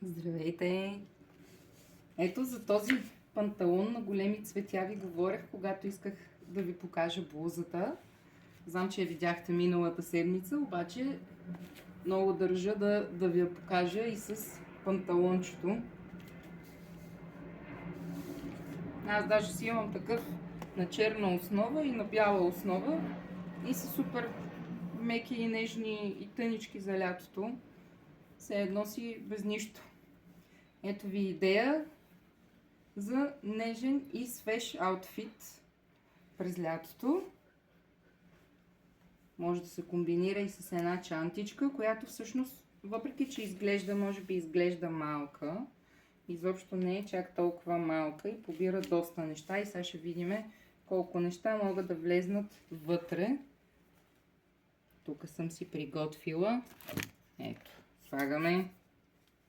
Здравейте! Ето за този панталон на големи цветя ви говорех, когато исках да ви покажа блузата. Знам, че я видяхте миналата седмица, обаче много държа да ви я покажа и с панталончето. Аз даже си имам такъв на черна основа и на бяла основа и са супер меки и нежни и тънички за лятото. Все едно си без нищо. Ето ви идея за нежен и свеж аутфит през лятото. Може да се комбинира и с една чантичка, която всъщност, въпреки че изглежда, може би изглежда малка, изобщо не е чак толкова малка и побира доста неща. И сега ще видим колко неща могат да влезнат вътре. Тук съм си приготвила. Ето, слагаме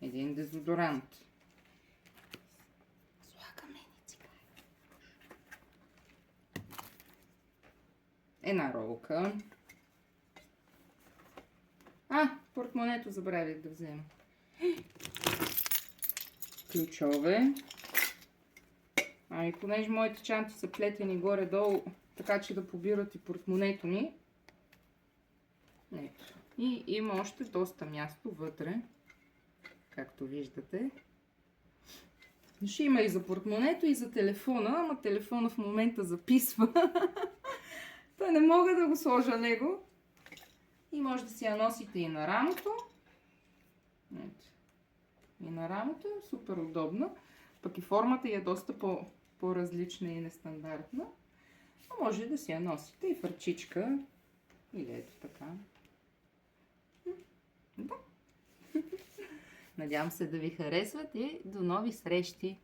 един дезодорант. Една ролка. Портмонето забравих да взема. Ключове. И понеже моите чанти са плетени горе-долу, така че да побират и портмонето ми. Ето. И има още доста място вътре, както виждате. Ще има и за портмонето, и за телефона, ама телефона в момента записва. Той не мога да го сложа него. И може да си я носите и на рамото. Ето. И на рамото е супер удобна. Пък и формата е доста по-различна и нестандартна. А може да си я носите и в ръчичка. Или ето така. Да. Надявам се да ви харесват и до нови срещи!